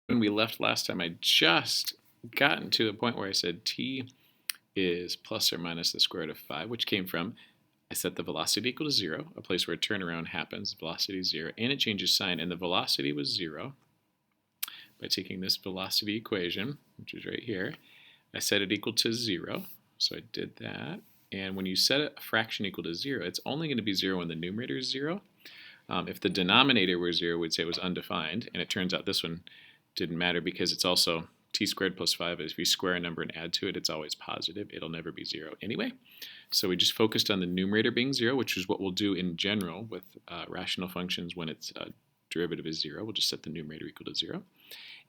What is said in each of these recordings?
when we left last time, I just gotten to the point where I said t is plus or minus the square root of 5, which came from I set the velocity equal to 0, a place where a turnaround happens, velocity is 0, and it changes sign, and the velocity was 0 by taking this velocity equation, which is right here. I set it equal to 0, so I did that. And when you set a fraction equal to 0, it's only going to be 0 when the numerator is 0. If the denominator were 0, we'd say it was undefined, and it turns out this one didn't matter because it's also t squared plus 5. If you square a number and add to it, it's always positive. It'll never be 0 anyway. So we just focused on the numerator being 0, which is what we'll do in general with rational functions when its derivative is 0. We'll just set the numerator equal to 0.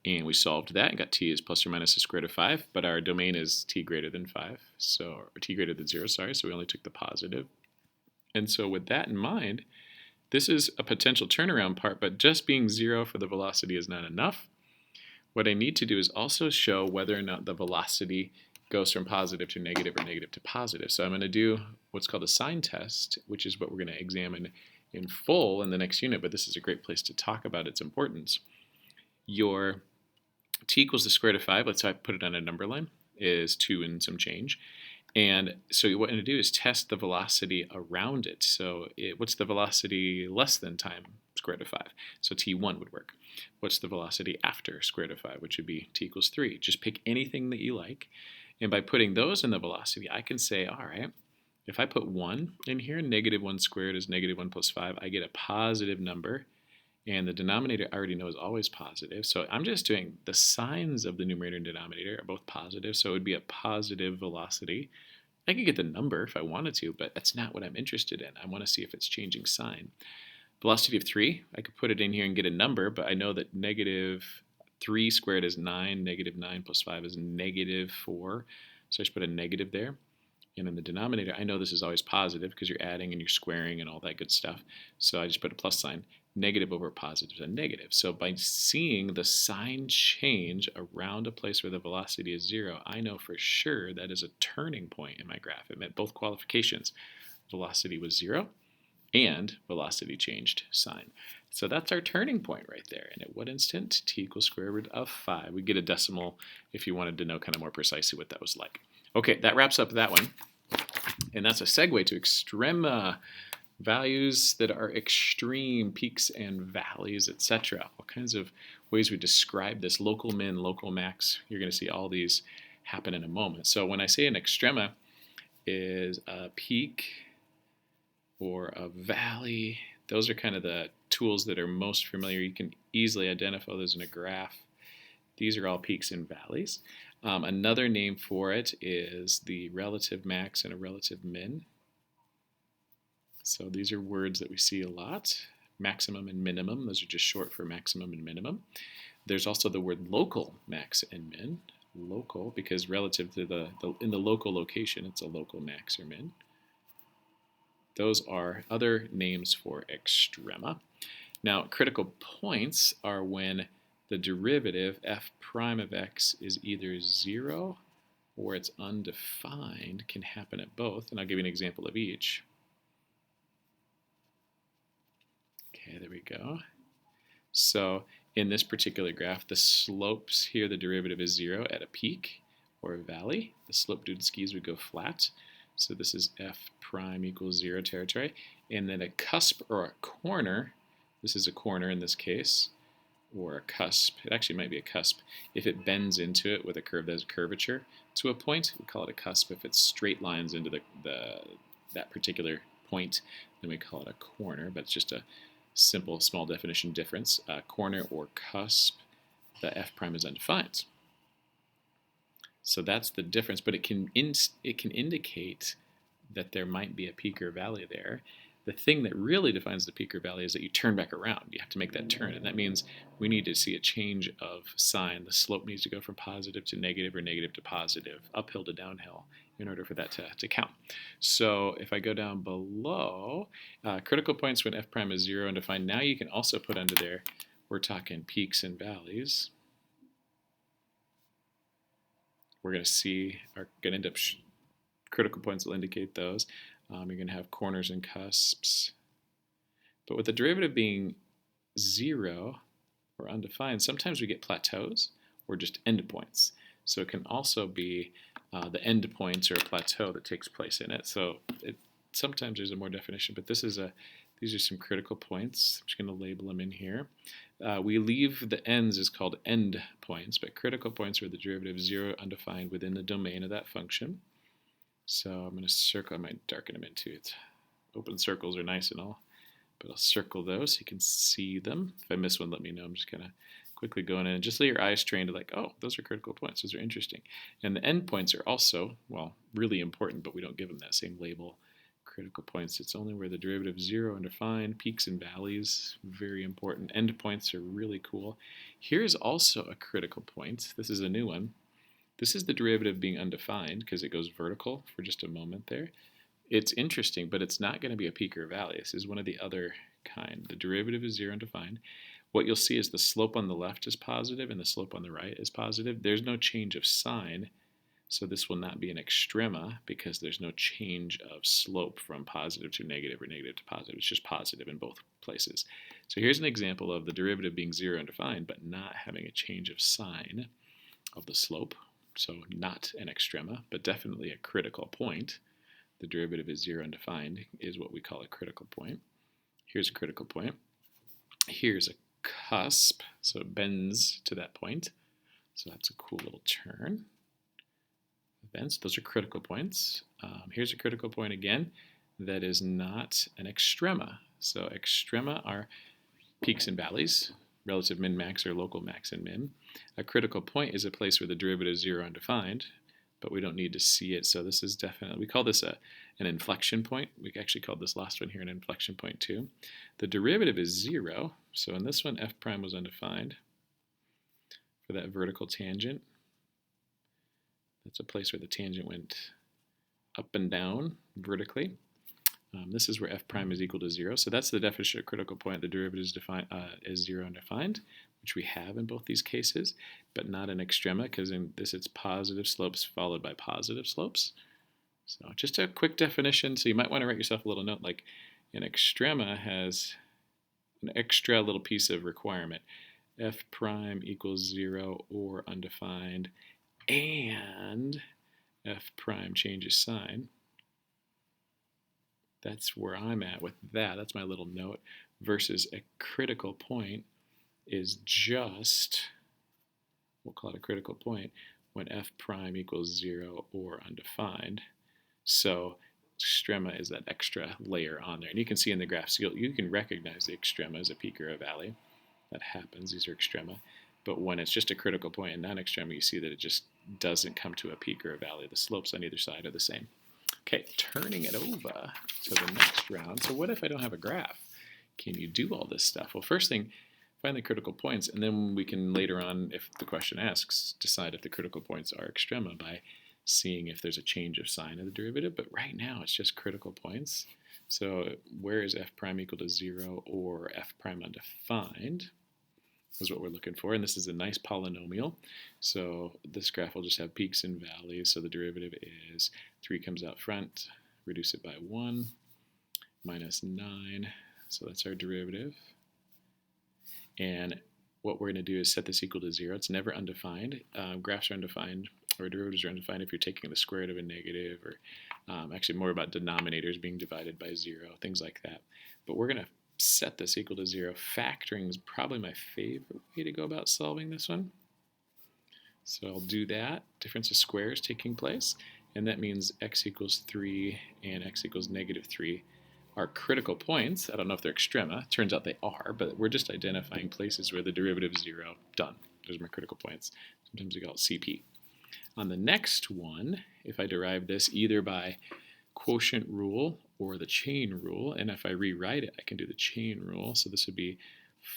And we solved that and got t is plus or minus the square root of 5, but our domain is t greater than 5, or t greater than 0, sorry, so we only took the positive. And so with that in mind, this is a potential turnaround part, but just being 0 for the velocity is not enough. What I need to do is also show whether or not the velocity goes from positive to negative or negative to positive. So I'm going to do what's called a sign test, which is what we're going to examine in full in the next unit, but this is a great place to talk about its importance. Your t equals the square root of 5, let's say I put it on a number line, is 2 and some change. And so what I'm going to do is test the velocity around it. So what's the velocity less than time square root of 5? So t1 would work. What's the velocity after square root of 5, which would be t equals 3? Just pick anything that you like. And by putting those in the velocity, I can say, all right, if I put 1 in here, negative 1 squared is negative 1 plus 5, I get a positive number. And the denominator I already know is always positive. So I'm just doing the signs of the numerator and denominator are both positive. So it would be a positive velocity. I could get the number if I wanted to, but that's not what I'm interested in. I want to see if it's changing sign. Velocity of 3, I could put it in here and get a number, but I know that negative 3 squared is 9, negative 9 plus 5 is negative 4. So I just put a negative there. And in the denominator, I know this is always positive because you're adding and you're squaring and all that good stuff. So I just put a plus sign. Negative over positive is a negative. So by seeing the sign change around a place where the velocity is 0, I know for sure that is a turning point in my graph. It met both qualifications. Velocity was 0 and velocity changed sign. So that's our turning point right there. And at what instant? T equals square root of 5. We get a decimal if you wanted to know kind of more precisely what that was like. Okay, that wraps up that one. And that's a segue to extrema, values that are extreme, peaks and valleys, etc. All kinds of ways we describe this, local min, local max. You're going to see all these happen in a moment. So when I say an extrema is a peak or a valley, those are kind of the tools that are most familiar. You can easily identify those in a graph. These are all peaks and valleys. Another name for it is the relative max and a relative min. So these are words that we see a lot. Maximum and minimum, those are just short for maximum and minimum. There's also the word local max and min. Local, because relative to in the local location, it's a local max or min. Those are other names for extrema. Now, critical points are when the derivative f prime of x is either 0 or it's undefined, can happen at both. And I'll give you an example of each. Okay, there we go. So in this particular graph, the slopes here, the derivative is 0 at a peak or a valley. The slope due to skis would go flat. So this is f prime equals 0 territory. And then a cusp or a corner, this is a corner in this case, or a cusp. It actually might be a cusp. If it bends into it with a curve that has a curvature to a point, we call it a cusp. If it's straight lines into that particular point, then we call it a corner, but it's just a simple small definition difference. Corner or cusp, the f prime is undefined. So that's the difference, but it can indicate that there might be a peak or valley there. The thing that really defines the peak or valley is that you turn back around. You have to make that turn, and that means we need to see a change of sign. The slope needs to go from positive to negative or negative to positive, uphill to downhill, in order for that to count. So if I go down below, critical points when f prime is 0 and defined. Now you can also put under there, we're talking peaks and valleys. We're going to see, are going to end up, critical points will indicate those. You're going to have corners and cusps. But with the derivative being 0 or undefined, sometimes we get plateaus or just endpoints. So it can also be the endpoints or a plateau that takes place in it. So sometimes there's a more definition, but these are some critical points. I'm just going to label them in here. We leave the ends as called end points, but critical points are the derivative of 0 undefined within the domain of that function. So I'm going to circle, I might darken them in too. Open circles are nice and all, but I'll circle those so you can see them. If I miss one, let me know. I'm just going to quickly go in and just let your eyes train to like, oh, those are critical points. Those are interesting. And the endpoints are also, well, really important, but we don't give them that same label. Critical points, it's only where the derivative of 0 undefined, peaks and valleys, very important. Endpoints are really cool. Here's also a critical point. This is a new one. This is the derivative being undefined because it goes vertical for just a moment there. It's interesting, but it's not going to be a peak or a valley. This is one of the other kind. The derivative is 0 undefined. What you'll see is the slope on the left is positive and the slope on the right is positive. There's no change of sign, so this will not be an extrema because there's no change of slope from positive to negative or negative to positive. It's just positive in both places. So here's an example of the derivative being 0 undefined, but not having a change of sign of the slope. So not an extrema, but definitely a critical point. The derivative is 0 undefined is what we call a critical point. Here's a critical point. Here's a cusp, so it bends to that point. So that's a cool little turn. Bends, those are critical points. Here's a critical point again that is not an extrema. So extrema are peaks and valleys, relative min-max or local max and min. A critical point is a place where the derivative is 0 undefined, but we don't need to see it. So this is definitely, we call this an inflection point. We actually called this last one here an inflection point too. The derivative is 0. So in this one, f prime was undefined for that vertical tangent. That's a place where the tangent went up and down vertically. This is where f prime is equal to 0. So that's the definition of critical point. The derivative is 0 undefined, which we have in both these cases, but not an extrema because in this it's positive slopes followed by positive slopes. So just a quick definition. So you might want to write yourself a little note like an extrema has an extra little piece of requirement. F prime equals 0 or undefined, and f prime changes sign. That's where I'm at with that. That's my little note. Versus a critical point is just, we'll call it a critical point, when f prime equals 0 or undefined. So extrema is that extra layer on there. And you can see in the graph, so you can recognize the extrema as a peak or a valley. That happens, these are extrema. But when it's just a critical point and non-extrema, you see that it just doesn't come to a peak or a valley. The slopes on either side are the same. Okay, turning it over to the next round. So what if I don't have a graph? Can you do all this stuff? Well, first thing, find the critical points, and then we can later on, if the question asks, decide if the critical points are extrema by seeing if there's a change of sign of the derivative. But right now, it's just critical points. So where is f prime equal to 0 or f prime undefined? Is what we're looking for, and this is a nice polynomial. So this graph will just have peaks and valleys. So the derivative is 3 comes out front, reduce it by 1, minus 9. So that's our derivative. And what we're going to do is set this equal to 0. It's never undefined. Graphs are undefined, or derivatives are undefined if you're taking the square root of a negative, or actually more about denominators being divided by 0, things like that. But we're going to set this equal to 0. Factoring is probably my favorite way to go about solving this one. So I'll do that. Difference of squares taking place, and that means x equals 3 and x equals negative 3 are critical points. I don't know if they're extrema. Turns out they are, but we're just identifying places where the derivative is 0. Done. Those are my critical points. Sometimes we call it CP. On the next one, if I derive this either by quotient rule or the chain rule, and if I rewrite it, I can do the chain rule. So this would be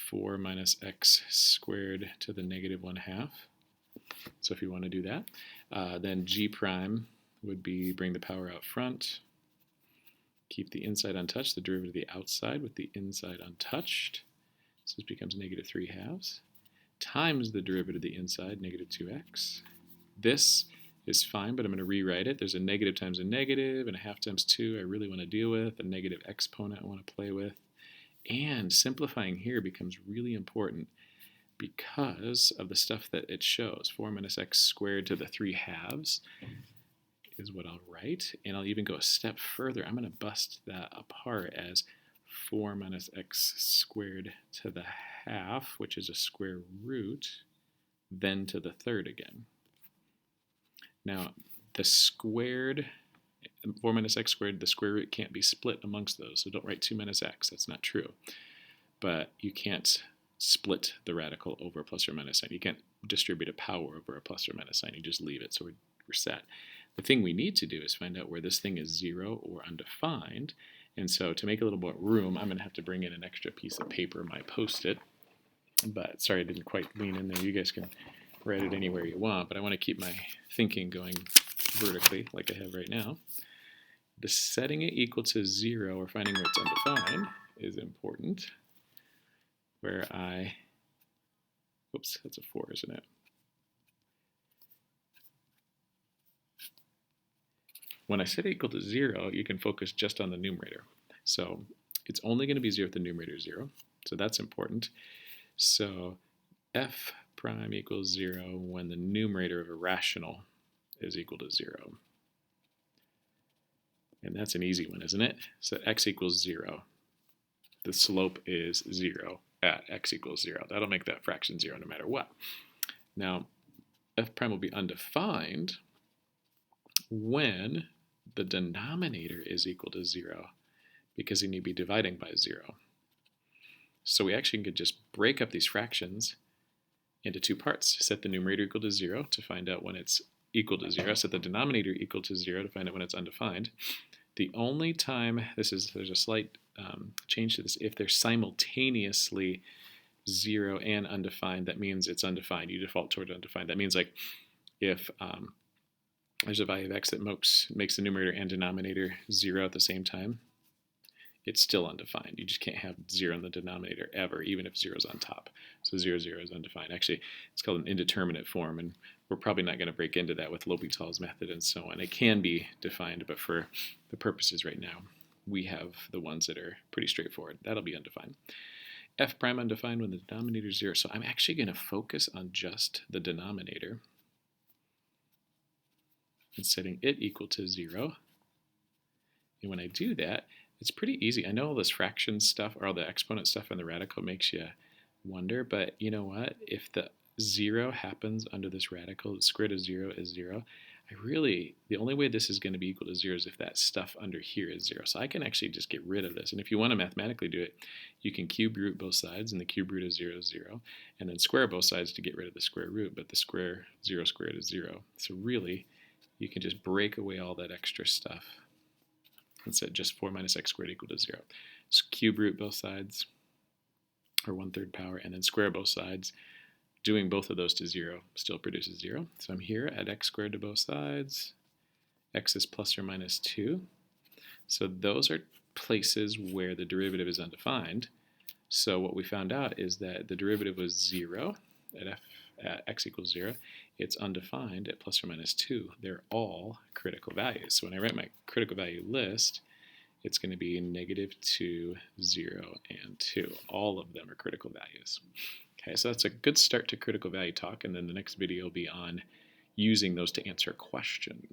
4 minus x squared to the negative 1/2. So if you want to do that, then g prime would be bring the power out front, keep the inside untouched, the derivative of the outside with the inside untouched. So this becomes negative 3/2 times the derivative of the inside, negative 2x. This is fine, but I'm going to rewrite it. There's a negative times a negative and a half times 2 I really want to deal with, a negative exponent I want to play with. And simplifying here becomes really important because of the stuff that it shows. 4 minus x squared to the 3 halves is what I'll write. And I'll even go a step further. I'm going to bust that apart as 4 minus x squared to the half, which is a square root, then to the third again. Now, the squared, 4 minus x squared, the square root can't be split amongst those. So don't write 2 minus x. That's not true. But you can't split the radical over a plus or minus sign. You can't distribute a power over a plus or minus sign. You just leave it. So we're set. The thing we need to do is find out where this thing is 0 or undefined. And so to make a little more room, I'm going to have to bring in an extra piece of paper, my Post-it. But sorry, I didn't quite lean in there. You guys can write it anywhere you want, but I want to keep my thinking going vertically like I have right now. The setting it equal to 0 or finding where it's undefined is important. Where oops, that's a 4, isn't it? When I set it equal to 0, you can focus just on the numerator. So it's only going to be 0 if the numerator is 0. So that's important. So f prime equals 0 when the numerator of a rational is equal to 0. And that's an easy one, isn't it? So x equals 0. The slope is 0 at x equals 0. That'll make that fraction 0 no matter what. Now, f prime will be undefined when the denominator is equal to 0, because you need to be dividing by 0. So we actually could just break up these fractions into two parts. Set the numerator equal to 0 to find out when it's equal to 0. Set the denominator equal to 0 to find out when it's undefined. The only time, there's a slight change to this, if they're simultaneously 0 and undefined, that means it's undefined. You default toward undefined. That means like if there's a value of x that makes the numerator and denominator 0 at the same time, it's still undefined. You just can't have 0 in the denominator ever, even if 0 is on top. So 0, 0 is undefined. Actually, it's called an indeterminate form, and we're probably not going to break into that with L'Hopital's method and so on. It can be defined, but for the purposes right now, we have the ones that are pretty straightforward. That'll be undefined. F prime undefined when the denominator is 0. So I'm actually going to focus on just the denominator and setting it equal to 0. And when I do that, it's pretty easy. I know all this fraction stuff or all the exponent stuff in the radical makes you wonder, but you know what? If the 0 happens under this radical, the square root of 0 is 0, the only way this is going to be equal to 0 is if that stuff under here is 0. So I can actually just get rid of this. And if you want to mathematically do it, you can cube root both sides, and the cube root of 0 is 0, and then square both sides to get rid of the square root, but the 0 squared is 0. So really, you can just break away all that extra stuff and set just 4 minus x squared equal to 0. So cube root both sides, or 1/3 power, and then square both sides. Doing both of those to 0 still produces 0. So I'm here at x squared to both sides. X is plus or minus 2. So those are places where the derivative is undefined. So what we found out is that the derivative was 0 at x equals 0. It's undefined at plus or minus 2. They're all critical values. So when I write my critical value list, it's going to be -2, 0, and 2. All of them are critical values. Okay, so that's a good start to critical value talk, and then the next video will be on using those to answer questions.